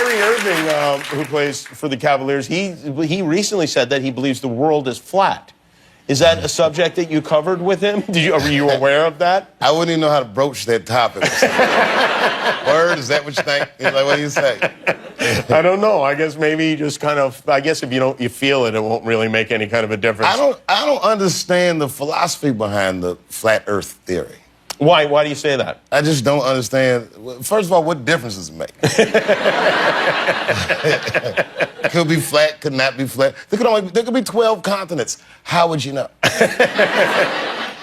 Kyrie Irving, who plays for the Cavaliers, he recently said that he believes the world is flat. Is that a subject that you covered with him? Were you aware of that? I wouldn't even know how to broach that topic. Word, is that what you think? Like, what do you say? I don't know. I guess maybe you just kind of, I guess if you feel it, it won't really make any kind of a difference. I don't understand the philosophy behind the flat earth theory. Why? Why do you say that? I just don't understand. First of all, what difference does it make? Could be flat, could not be flat. There could be 12 continents. How would you know?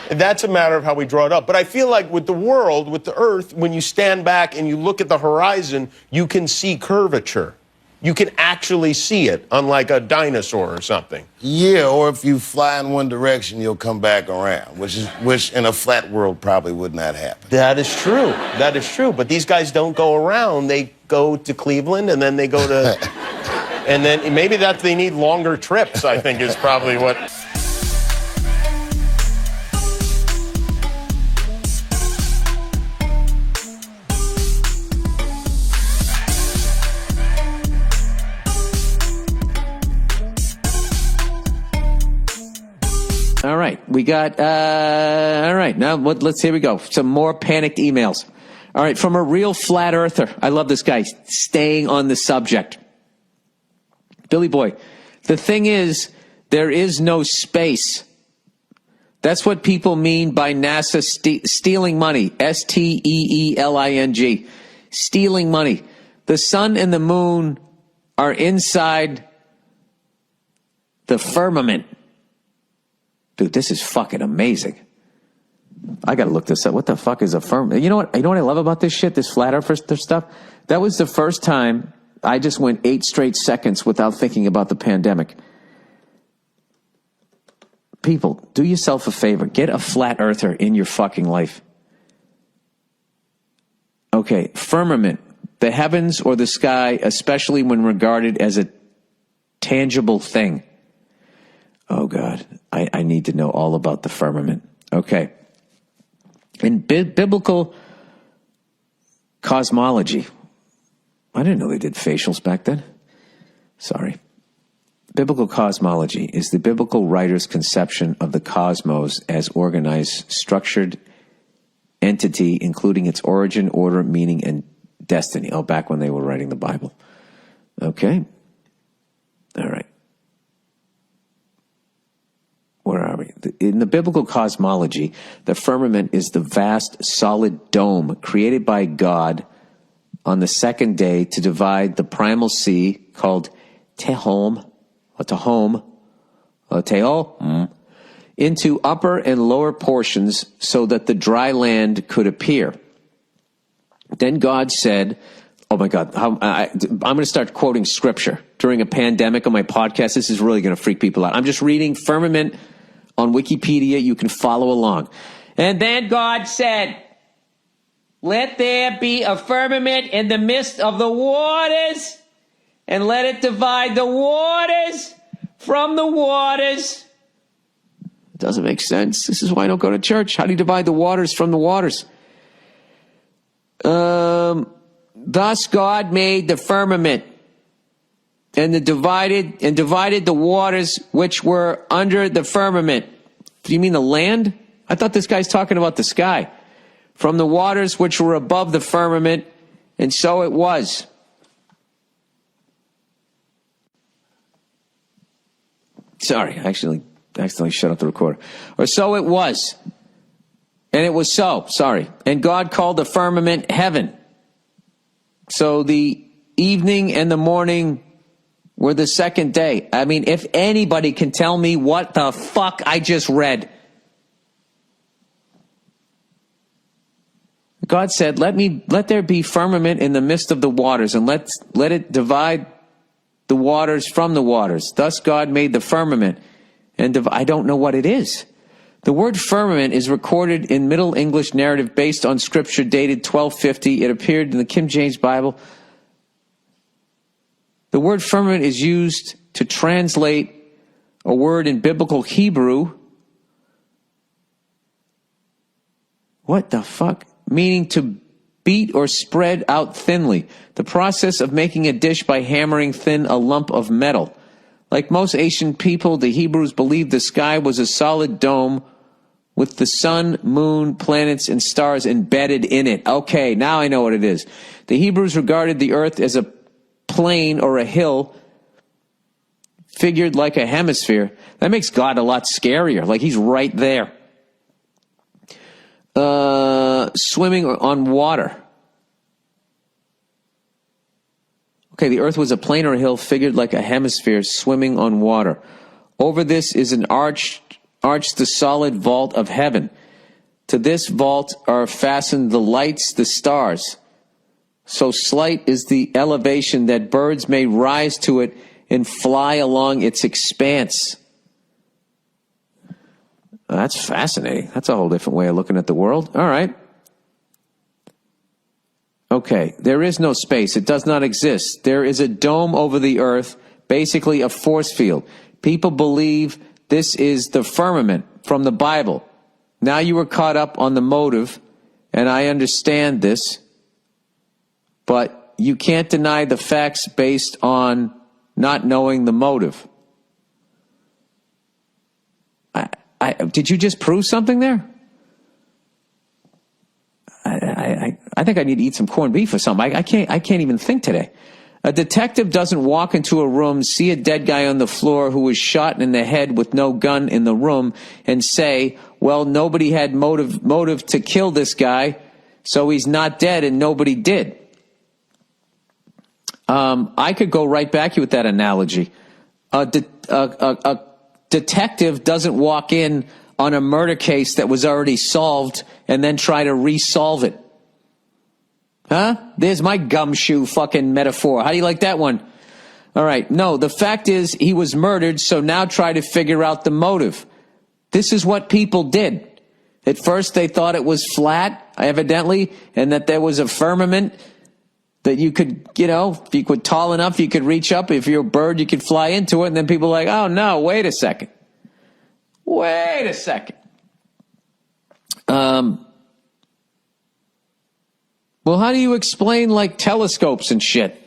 That's a matter of how we draw it up. But I feel like with the world, with the Earth, when you stand back and you look at the horizon, you can see curvature. You can actually see it, unlike a dinosaur or something. Yeah, or if you fly in one direction, you'll come back around, which in a flat world probably would not happen. That is true. That is true. But these guys don't go around. They go to Cleveland, and then they go to... and then maybe that they need longer trips, I think, is probably what... All right, we got, all right, now here we go. Some more panicked emails. All right, from a real flat earther. I love this guy, staying on the subject. Billy Boy, the thing is, there is no space. That's what people mean by NASA stealing money. STEELING. Stealing money. The sun and the moon are inside the firmament. Dude, this is fucking amazing. I gotta look this up. What the fuck is a firmament? You know what I love about this shit, this flat earth stuff? That was the first time I just went 8 straight seconds without thinking about the pandemic. People, do yourself a favor. Get a flat earther in your fucking life. Okay, firmament. The heavens or the sky, especially when regarded as a tangible thing. Oh, God. I need to know all about the firmament. Okay. In biblical cosmology, I didn't know they did facials back then. Sorry. Biblical cosmology is the biblical writer's conception of the cosmos as organized, structured entity, including its origin, order, meaning, and destiny. Oh, back when they were writing the Bible. Okay. All right. Where are we? In the biblical cosmology, the firmament is the vast, solid dome created by God on the second day to divide the primal sea called Tehom, into upper and lower portions so that the dry land could appear. Then God said, oh my God, I'm going to start quoting scripture during a pandemic on my podcast. This is really going to freak people out. I'm just reading firmament on Wikipedia. You can follow along. And then God said, let there be a firmament in the midst of the waters, and let it divide the waters from the waters. It doesn't make sense. This is why I don't go to church. How do you divide the waters from the waters? Thus God made the firmament and divided the waters which were under the firmament. Do you mean the land? I thought this guy's talking about the sky. From the waters which were above the firmament, and so it was. Sorry, I accidentally shut off the recorder. Or so it was. And it was so, sorry. And God called the firmament heaven. So the evening and the morning were the second day. I mean, if anybody can tell me what the fuck I just read. God said, let there be firmament in the midst of the waters, and let it divide the waters from the waters. Thus God made the firmament. And I don't know what it is. The word firmament is recorded in Middle English narrative based on scripture dated 1250. It appeared in the King James Bible. The word firmament is used to translate a word in biblical Hebrew. What the fuck? Meaning to beat or spread out thinly. The process of making a dish by hammering thin a lump of metal. Like most ancient people, the Hebrews believed the sky was a solid dome with the sun, moon, planets, and stars embedded in it. Okay, now I know what it is. The Hebrews regarded the earth as a plain or a hill figured like a hemisphere. That makes God a lot scarier, like he's right there. Swimming on water. Okay, the earth was a plain or a hill figured like a hemisphere swimming on water. Over this is an arch the solid vault of heaven. To this vault are fastened the lights, the stars. So slight is the elevation that birds may rise to it and fly along its expanse. That's fascinating. That's a whole different way of looking at the world. All right. Okay, there is no space. It does not exist. There is a dome over the earth, basically a force field. People believe this is the firmament from the Bible. Now you were caught up on the motive, and I understand this, but you can't deny the facts based on not knowing the motive. Did you just prove something there? I think I need to eat some corned beef or something. I can't even think today. A detective doesn't walk into a room, see a dead guy on the floor who was shot in the head with no gun in the room, and say, well, nobody had motive to kill this guy, so he's not dead and nobody did. I could go right back with that analogy. A detective doesn't walk in on a murder case that was already solved and then try to resolve it. Huh? There's my gumshoe fucking metaphor. How do you like that one? All right. No, the fact is he was murdered, so now try to figure out the motive. This is what people did. At first they thought it was flat, evidently, and that there was a firmament that you could, if you were tall enough, you could reach up. If you're a bird, you could fly into it. And then people are like, oh, no, wait a second. Well, how do you explain, like, telescopes and shit?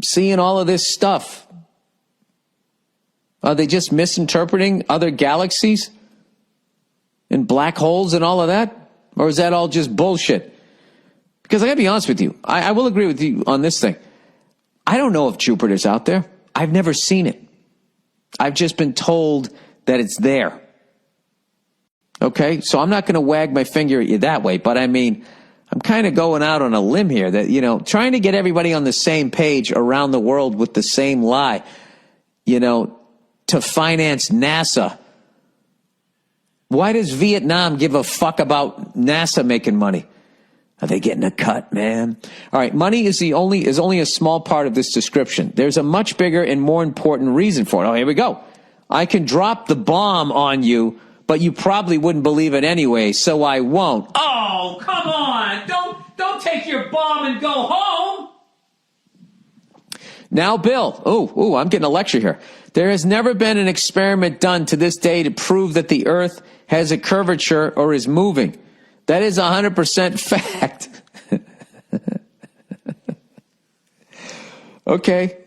Seeing all of this stuff. Are they just misinterpreting other galaxies and black holes and all of that? Or is that all just bullshit? Because I gotta be honest with you, I will agree with you on this thing. I don't know if Jupiter's out there. I've never seen it. I've just been told that it's there. Okay, so I'm not going to wag my finger at you that way, but I mean, I'm kind of going out on a limb here that, trying to get everybody on the same page around the world with the same lie, to finance NASA. Why does Vietnam give a fuck about NASA making money? Are they getting a cut, man? All right, money is only a small part of this description. There's a much bigger and more important reason for it. Oh, here we go. I can drop the bomb on you, but you probably wouldn't believe it anyway, so I won't. Oh, come on. Don't take your bomb and go home. Now, Bill. Oh, I'm getting a lecture here. There has never been an experiment done to this day to prove that the earth has a curvature or is moving. That is 100% fact. Okay.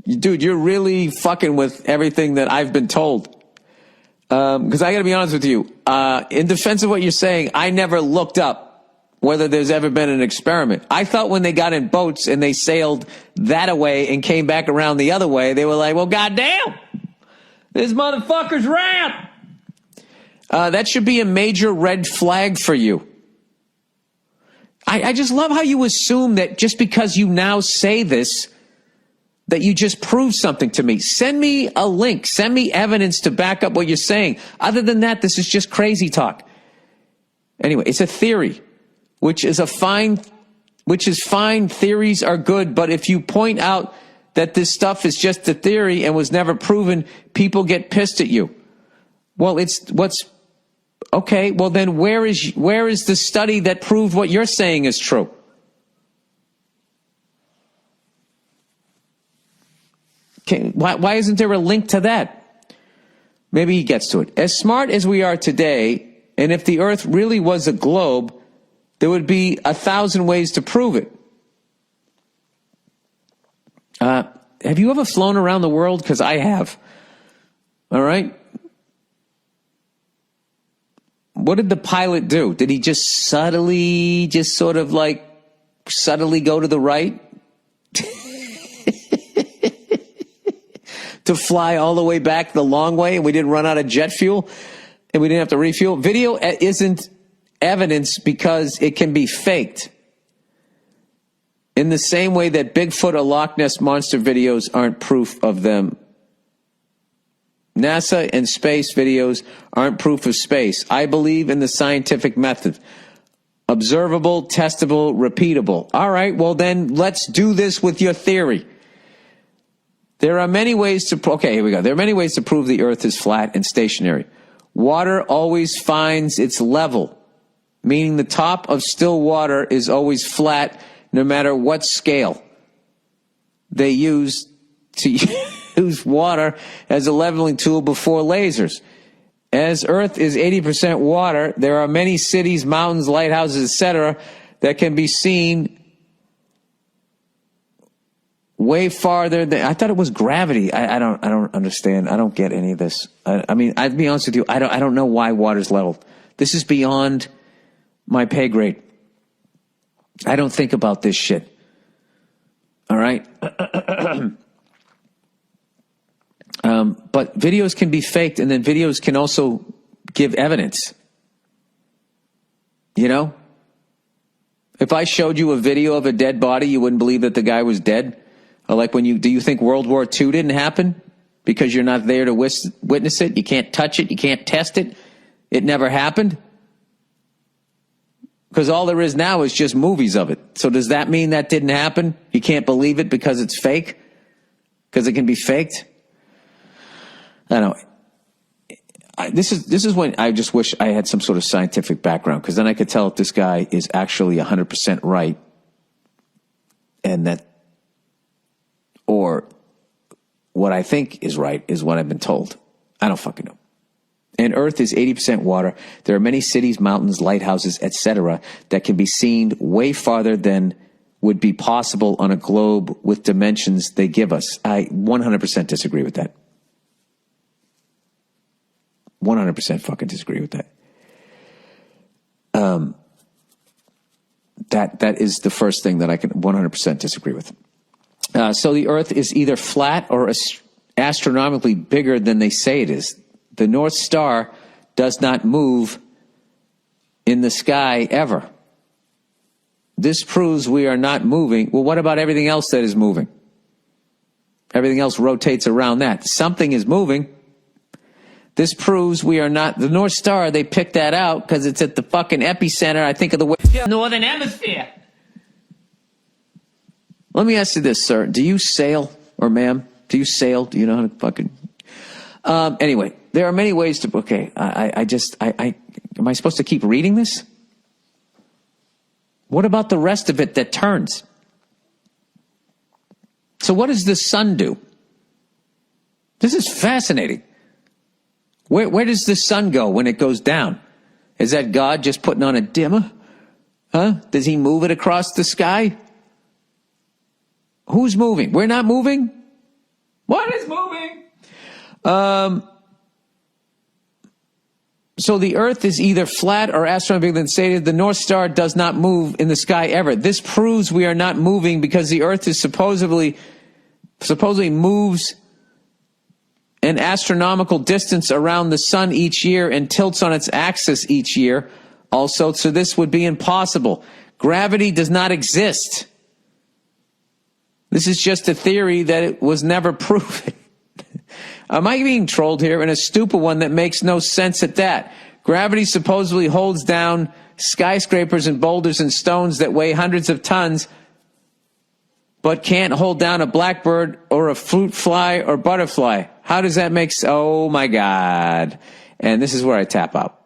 Dude, you're really fucking with everything that I've been told. Because I got to be honest with you. In defense of what you're saying, I never looked up whether there's ever been an experiment. I thought when they got in boats and they sailed that away and came back around the other way, they were like, well, goddamn, this motherfucker's round. That should be a major red flag for you. I just love how you assume that just because you now say this, that you just proved something to me. Send me a link. Send me evidence to back up what you're saying. Other than that, this is just crazy talk. Anyway, it's a theory, which is fine. Theories are good, but if you point out that this stuff is just a theory and was never proven, people get pissed at you. Well, okay, well then where is the study that proved what you're saying is true? Okay, why isn't there a link to that? Maybe he gets to it. As smart as we are today, and if the earth really was a globe, There would be 1,000 ways to prove it. Have you ever flown around the world? Because I have. All right. What did the pilot do? Did he just subtly go to the right? To fly all the way back the long way, and we didn't run out of jet fuel, and we didn't have to refuel? Video isn't evidence because it can be faked. In the same way that Bigfoot or Loch Ness Monster videos aren't proof of them. NASA and space videos aren't proof of space. I believe in the scientific method. Observable, testable, repeatable. All right, well then let's do this with your theory. There are many ways to, okay, here we go. There are many ways to prove the earth is flat and stationary. Water always finds its level, meaning the top of still water is always flat no matter what scale they use to use water as a leveling tool before lasers. As Earth is 80% water, there are many cities, mountains, lighthouses, etc., that can be seen way farther than I thought it was gravity. I don't understand. I don't get any of this. I mean, I'd be honest with you. I don't know why water's leveled. This is beyond my pay grade. I don't think about this shit. All right. But videos can be faked, and then videos can also give evidence. You know? If I showed you a video of a dead body, you wouldn't believe that the guy was dead? Or like do you think World War II didn't happen? Because you're not there to witness it? You can't touch it? You can't test it? It never happened? Because all there is now is just movies of it. So does that mean that didn't happen? You can't believe it because it's fake? Because it can be faked? I don't know. This is when I just wish I had some sort of scientific background, because then I could tell if this guy is actually 100% right, and that, or what I think is right is what I've been told. I don't fucking know. And Earth is 80% water. There are many cities, mountains, lighthouses, etc., that can be seen way farther than would be possible on a globe with dimensions they give us. I 100% disagree with that. 100% fucking disagree with that. That is the first thing that I can 100% disagree with. So the Earth is either flat or astronomically bigger than they say it is. The North Star does not move in the sky ever. This proves we are not moving. Well, what about everything else that is moving? Everything else rotates around that. Something is moving. This proves we are not. The North Star, they picked that out because it's at the fucking epicenter, I think, of the Northern Hemisphere. Let me ask you this, sir. Do you sail, or ma'am? Do you sail? Do you know how to fucking... Anyway, there are many ways to... Okay, am I supposed to keep reading this? What about the rest of it that turns? So what does the sun do? This is fascinating. Where does the sun go when it goes down? Is that God just putting on a dimmer? Huh? Does he move it across the sky? Who's moving? We're not moving? What is moving? So the Earth is either flat or astronomically bigger than stated. The North Star does not move in the sky ever. This proves we are not moving because the Earth is supposedly moves an astronomical distance around the sun each year and tilts on its axis each year also, so this would be impossible. Gravity does not exist. This is just a theory that it was never proven. Am I being trolled here? And a stupid one that makes no sense at that. Gravity supposedly holds down skyscrapers and boulders and stones that weigh hundreds of tons, but can't hold down a blackbird or a fruit fly or butterfly. How does that make sense? Oh my God. And this is where I tap out.